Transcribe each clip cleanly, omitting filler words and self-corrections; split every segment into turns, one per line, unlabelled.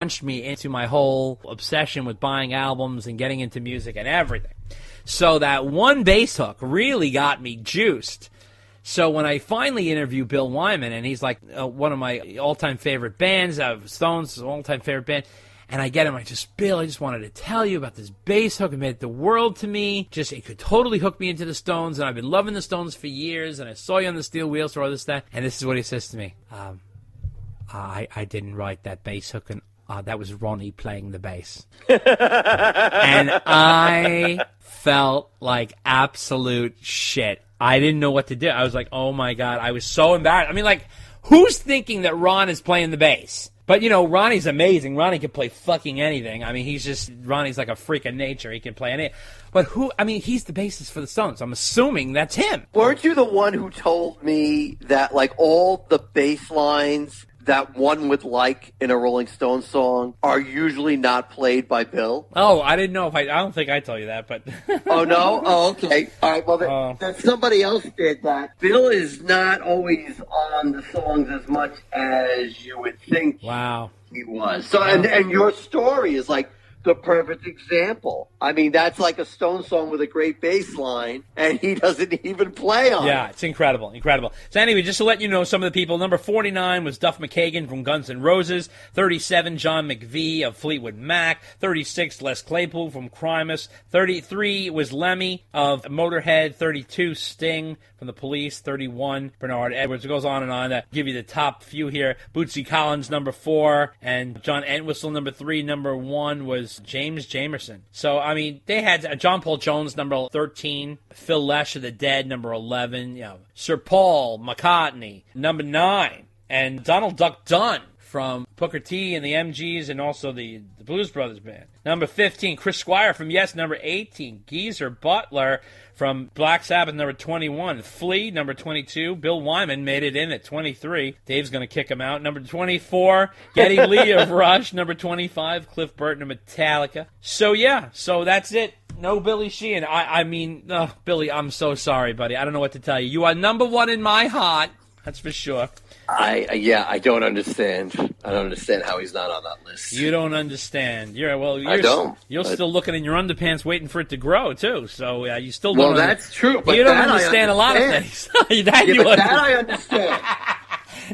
launched me into my whole obsession with buying albums and getting into music and everything. So that one bass hook really got me juiced. So when I finally interview Bill Wyman, and he's like one of my all-time favorite bands, Stones' all-time favorite band, and I get him, Bill, I just wanted to tell you about this bass hook. It meant the world to me. It could totally hook me into the Stones, and I've been loving the Stones for years, and I saw you on the Steel Wheels or all this, that. And this is what he says to me. I didn't write that bass hook, and that was Ronnie playing the bass. And I felt like absolute shit. I didn't know what to do. I was like, oh my God. I was so embarrassed. I mean, like, who's thinking that Ron is playing the bass? But, Ronnie's amazing. Ronnie can play fucking anything. I mean, Ronnie's like a freak of nature. He can play anything. But he's the bassist for the Stones. I'm assuming that's him.
Weren't you the one who told me that, like, all the bass lines that one would like in a Rolling Stones song are usually not played by Bill?
Oh, I didn't know I don't think I told you that, but...
Oh, no? Oh, okay. All right, well, then somebody else did that. Bill is not always on the songs as much as you would think.
Wow.
He was. So, and your story is like the perfect example. I mean, that's like a Stone song with a great bass line, and he doesn't even play on it.
Yeah, it's incredible, incredible. So anyway, just to let you know some of the people, number 49 was Duff McKagan from Guns N' Roses, 37, John McVie of Fleetwood Mac, 36, Les Claypool from Primus, 33 was Lemmy of Motorhead, 32, Sting from The Police, 31, Bernard Edwards. It goes on and on. Give you the top few here. Bootsy Collins, number 4, and John Entwistle, number 3. Number 1 was James Jamerson. So, I mean, they had John Paul Jones, number 13, Phil Lesh of the Dead, number 11, Sir Paul McCartney, number 9, and Donald Duck Dunn from Booker T and the MGs and also the Blues Brothers Band. Number 15, Chris Squire from Yes, number 18, Geezer Butler from Black Sabbath, number 21, Flea, number 22, Bill Wyman made it in at 23. Dave's going to kick him out. Number 24, Geddy Lee of Rush, number 25, Cliff Burton of Metallica. So that's it. No Billy Sheehan. I mean, Billy, I'm so sorry, buddy. I don't know what to tell you. You are number 1 in my heart. That's for sure.
I don't understand. I don't understand how he's not on that list.
You don't understand.
I don't.
You're still looking in your underpants waiting for it to grow, too. So you still don't.
Well, that's true. But
you don't understand a lot of things.
that I understand.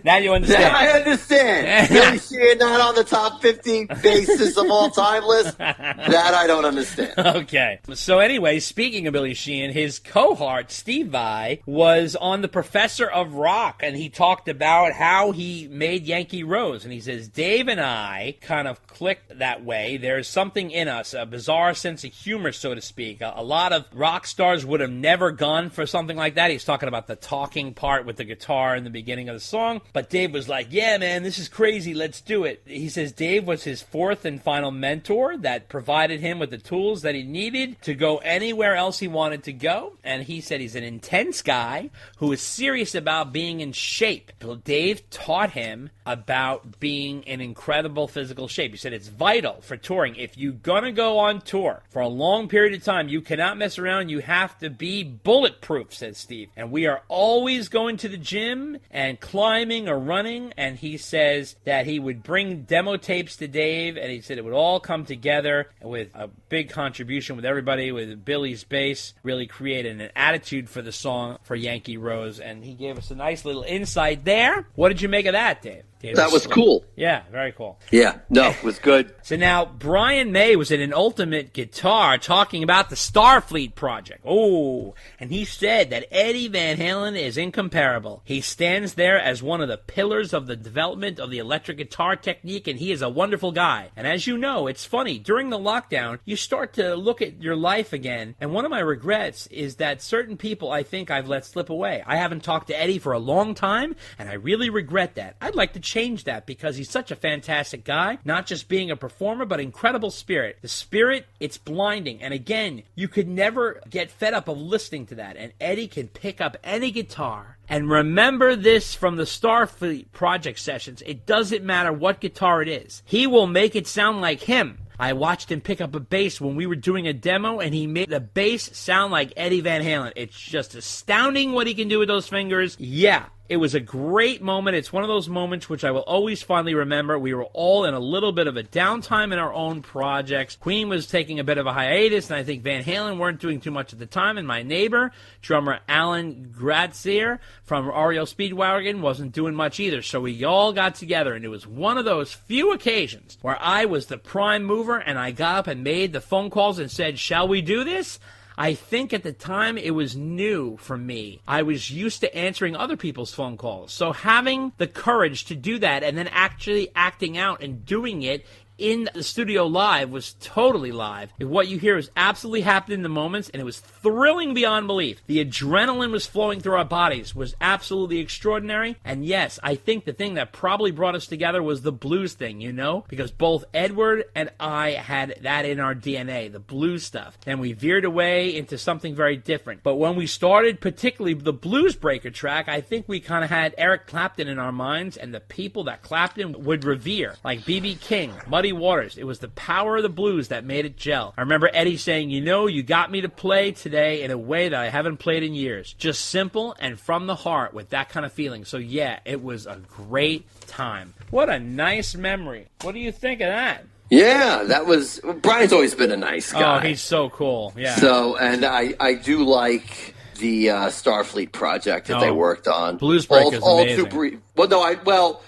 Now you understand.
That I understand. Billy Sheehan not on the top 50 bassists of all time list. That I don't understand.
Okay. So anyway, speaking of Billy Sheehan, his cohort, Steve Vai, was on The Professor of Rock, and he talked about how he made Yankee Rose. And he says, Dave and I kind of clicked that way. There's something in us, a bizarre sense of humor, so to speak. A lot of rock stars would have never gone for something like that. He's talking about the talking part with the guitar in the beginning of the song. But Dave was like, yeah, man, this is crazy. Let's do it. He says Dave was his fourth and final mentor that provided him with the tools that he needed to go anywhere else he wanted to go. And he said he's an intense guy who is serious about being in shape. Well, Dave taught him about being in incredible physical shape. He said it's vital for touring. If you're going to go on tour for a long period of time, you cannot mess around. You have to be bulletproof, says Steve. And we are always going to the gym and climbing or running. And he says that he would bring demo tapes to Dave, and he said it would all come together with a big contribution with everybody, with Billy's bass, really created an attitude for the song for Yankee Rose. And he gave us a nice little insight there. What did you make of that, Dave?
That was cool.
Yeah, very cool.
Yeah, no, it was good.
So now, Brian May was in an Ultimate Guitar talking about the Starfleet project. Oh, and he said that Eddie Van Halen is incomparable. He stands there as one of the pillars of the development of the electric guitar technique, and he is a wonderful guy. And as you know, it's funny, during the lockdown, you start to look at your life again, and one of my regrets is that certain people I think I've let slip away. I haven't talked to Eddie for a long time, and I really regret that. I'd like to change that because he's such a fantastic guy, not just being a performer, but incredible spirit. The spirit, it's blinding. And again, you could never get fed up of listening to that. And Eddie can pick up any guitar. And remember this from the Starfleet project sessions. It doesn't matter what guitar it is. He will make it sound like him. I watched him pick up a bass when we were doing a demo, and he made the bass sound like Eddie Van Halen. It's just astounding what he can do with those fingers. Yeah, It was a great moment. It's one of those moments which I will always fondly remember. We were all in a little bit of a downtime in our own projects. Queen was taking a bit of a hiatus, and I think Van Halen weren't doing too much at the time. And my neighbor, drummer Alan Grazier from REO Speedwagon, wasn't doing much either. So we all got together, and it was one of those few occasions where I was the prime mover, and I got up and made the phone calls and said, "Shall we do this?" I think at the time it was new for me. I was used to answering other people's phone calls. So having the courage to do that and then actually acting out and doing it in the studio live was totally live. What you hear is absolutely happened in the moments, and it was thrilling beyond belief. The adrenaline was flowing through our bodies, was absolutely extraordinary. And yes, I think the thing that probably brought us together was the blues thing, because both Edward and I had that in our DNA, the blues stuff. Then we veered away into something very different. But when we started, particularly the Blues Breaker track, I think we kind of had Eric Clapton in our minds, and the people that Clapton would revere, like B.B. King, Muddy Waters. It was the power of the blues that made it gel. I remember Eddie saying, you got me to play today in a way that I haven't played in years. Just simple and from the heart with that kind of feeling. So yeah, it was a great time. What a nice memory. What do you think of that?
Yeah, that was... Brian's always been a nice guy.
Oh, he's so cool. Yeah.
So, and I do like the Starfleet project that they worked on.
Blues Breaker's amazing.
Well,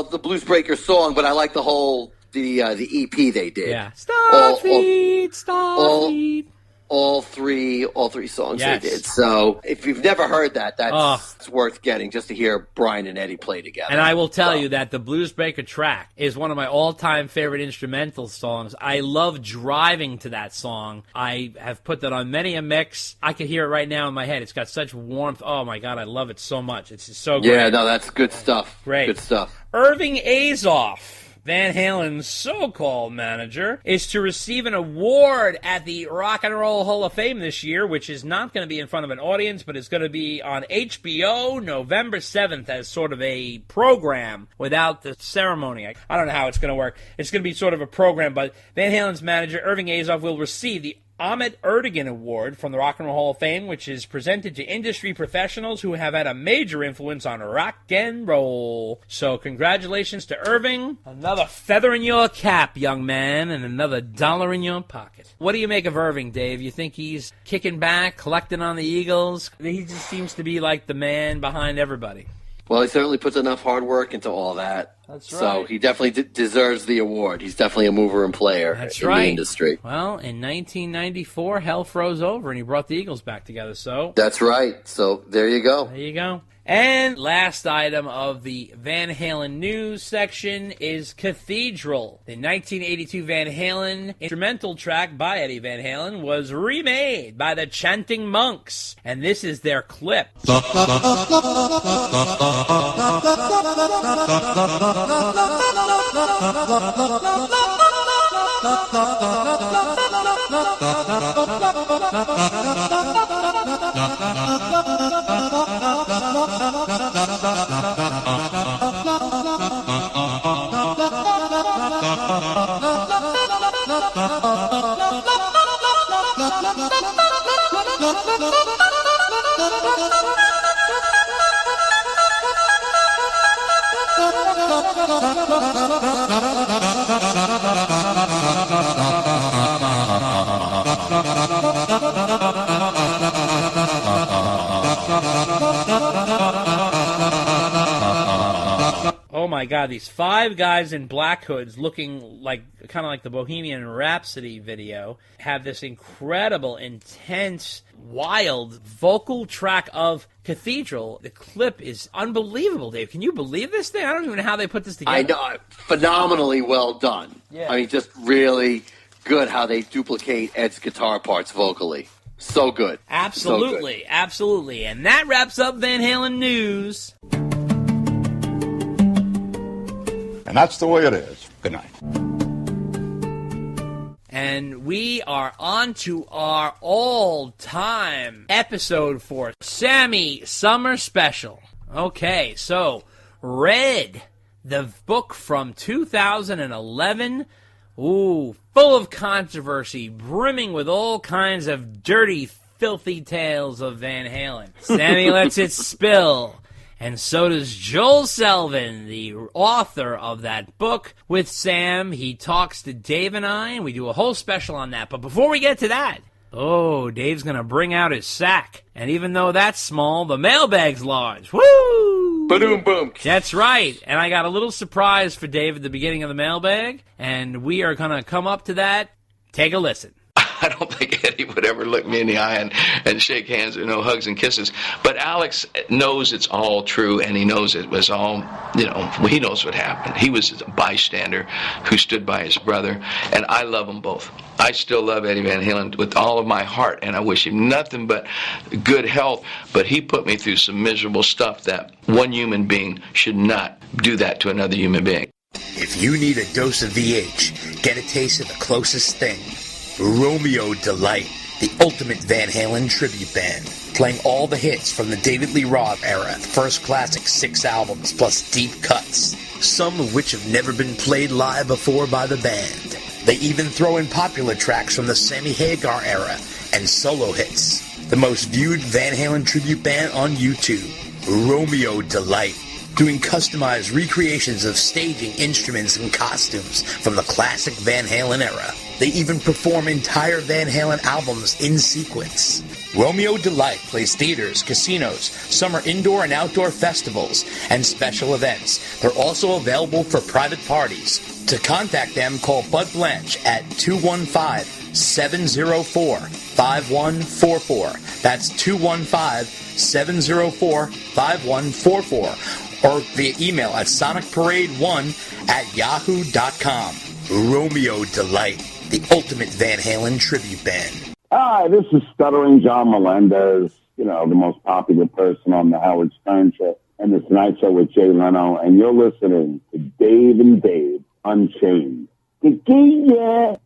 the Blues Breaker song, but I like the whole... The EP they did.
Yeah. Starfleet.
All three songs they did. So if you've never heard that, that's worth getting just to hear Brian and Eddie play together.
And I will tell you that the Blues Breaker track is one of my all-time favorite instrumental songs. I love driving to that song. I have put that on many a mix. I can hear it right now in my head. It's got such warmth. Oh my God, I love it so much. It's just so great.
Yeah, no, that's good stuff.
Great.
Good stuff.
Irving Azoff, Van Halen's so-called manager, is to receive an award at the Rock and Roll Hall of Fame this year, which is not going to be in front of an audience, but it's going to be on HBO November 7th as sort of a program without the ceremony. I don't know how it's going to work. It's going to be sort of a program, but Van Halen's manager, Irving Azoff, will receive the Ahmet Ertegun Award from the Rock and Roll Hall of Fame, which is presented to industry professionals who have had a major influence on rock and roll. So congratulations to Irving. Another feather in your cap, young man, and another dollar in your pocket. What do you make of Irving, Dave? You think he's kicking back, collecting on the Eagles? He just seems to be like the man behind everybody.
Well, he certainly puts enough hard work into all that.
That's right.
So he definitely deserves the award. He's definitely a mover and player in the industry.
Well, in 1994, hell froze over, and he brought the Eagles back together. So
that's right. So there you go.
There you go. And last item of the Van Halen news section is Cathedral. The 1982 Van Halen instrumental track by Eddie Van Halen was remade by the Chanting Monks, and this is their clip. Oh my God, these five guys in black hoods looking like kind of like the Bohemian Rhapsody video have this incredible, intense, wild vocal track of Cathedral. The clip is unbelievable, Dave. Can you believe this thing? I don't even know how they put this together.
I know. Phenomenally well done.
Yeah.
I mean, just really good how they duplicate Ed's guitar parts vocally. So good.
Absolutely.
So good.
Absolutely. And that wraps up Van Halen news.
And that's the way it is. Good night.
And we are on to our all-time episode for Sammy Summer Special. Okay, so Red, the book from 2011. Ooh, full of controversy, brimming with all kinds of dirty, filthy tales of Van Halen. Sammy lets it spill. And so does Joel Selvin, the author of that book. With Sam, he talks to Dave and I, and we do a whole special on that. But before we get to that, Dave's going to bring out his sack. And even though that's small, the mailbag's large. Woo!
Boom, boom.
That's right. And I got a little surprise for Dave at the beginning of the mailbag, and we are going to come up to that. Take a listen.
I don't think Eddie would ever look me in the eye and shake hands, hugs and kisses. But Alex knows it's all true, and he knows it was all, he knows what happened. He was a bystander who stood by his brother, and I love them both. I still love Eddie Van Halen with all of my heart, and I wish him nothing but good health. But he put me through some miserable stuff that one human being should not do that to another human being.
If you need a dose of VH, get a taste of the closest thing. Romeo Delight, the ultimate Van Halen tribute band, playing all the hits from the David Lee Roth era, first classic 6 albums, plus deep cuts, some of which have never been played live before by the band. They even throw in popular tracks from the Sammy Hagar era and solo hits. The most viewed Van Halen tribute band on YouTube, Romeo Delight, doing customized recreations of staging, instruments, and costumes from the classic Van Halen era. They even perform entire Van Halen albums in sequence. Romeo Delight plays theaters, casinos, summer indoor and outdoor festivals, and special events. They're also available for private parties. To contact them, call Bud Blanche at 215-704-5144. That's 215-704-5144. Or via email at sonicparade1@yahoo.com. Romeo Delight, the ultimate Van Halen tribute band.
Hi, this is Stuttering John Melendez, the most popular person on the Howard Stern Show and the Tonight Show with Jay Leno, and you're listening to Dave and Dave Unchained. Yeah.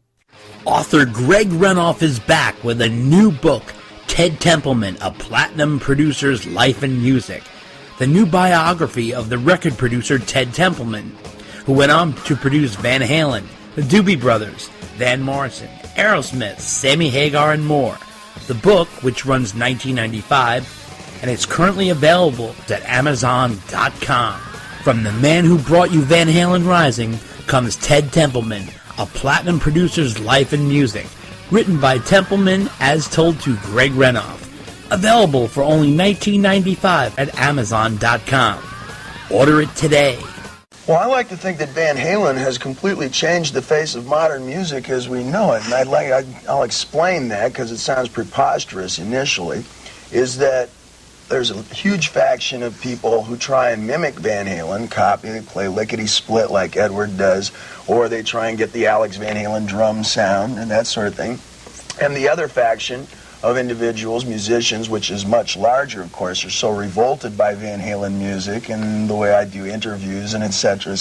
Author Greg Renoff is back with a new book, Ted Templeman, A Platinum Producer's Life and Music. The new biography of the record producer Ted Templeman, who went on to produce Van Halen, the Doobie Brothers, Van Morrison, Aerosmith, Sammy Hagar, and more. The book, which runs $19.95, and it's currently available at Amazon.com. From the man who brought you Van Halen Rising comes Ted Templeman, A Platinum Producer's Life and Music, written by Templeman as told to Greg Renoff. Available for only $19.95 at Amazon.com. Order it today.
Well, I like to think that Van Halen has completely changed the face of modern music as we know it, and I'll explain that because it sounds preposterous initially, is that there's a huge faction of people who try and mimic Van Halen, copy, they play lickety-split like Edward does, or they try and get the Alex Van Halen drum sound and that sort of thing. And the other faction of individuals, musicians, which is much larger, of course, are so revolted by Van Halen music and the way I do interviews and et cetera,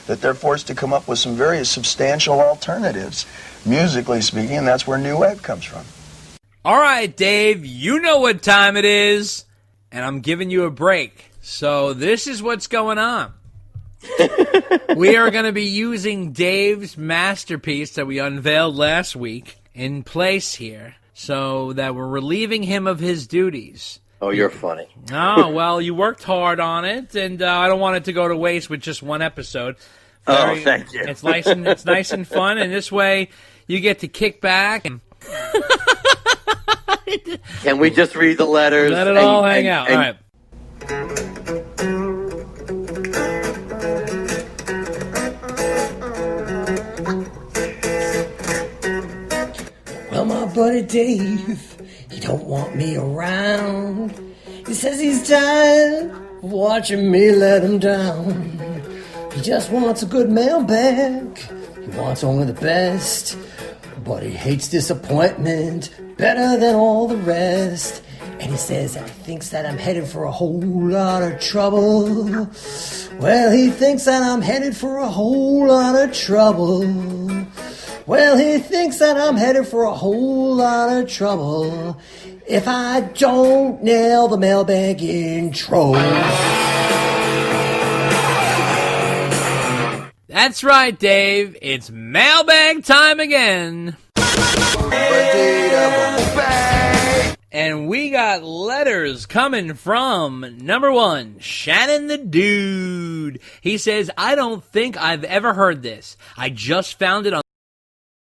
that they're forced to come up with some very substantial alternatives, musically speaking, and that's where New Wave comes from.
All right, Dave, you know what time it is, and I'm giving you a break. So this is what's going on. We are going to be using Dave's masterpiece that we unveiled last week in place here, so that we're relieving him of his duties.
Oh, you're funny.
Oh, well, you worked hard on it, and I don't want it to go to waste with just one episode.
Thank you.
It's nice and fun, and this way you get to kick back and
Can we just read the letters?
let it all hang out. All right.
Well, my buddy Dave, he don't want me around. He says he's tired of watching me let him down. He just wants a good mailbag. He wants only the best. But he hates disappointment better than all the rest. And he says that he thinks that I'm headed for a whole lot of trouble. Well, he thinks that I'm headed for a whole lot of trouble. Well, he thinks that I'm headed for a whole lot of trouble if I don't nail the mailbag intro.
That's right, Dave. It's mailbag time again. And we got letters coming from, number one, Shannon the Dude. He says, I don't think I've ever heard this. I just found it on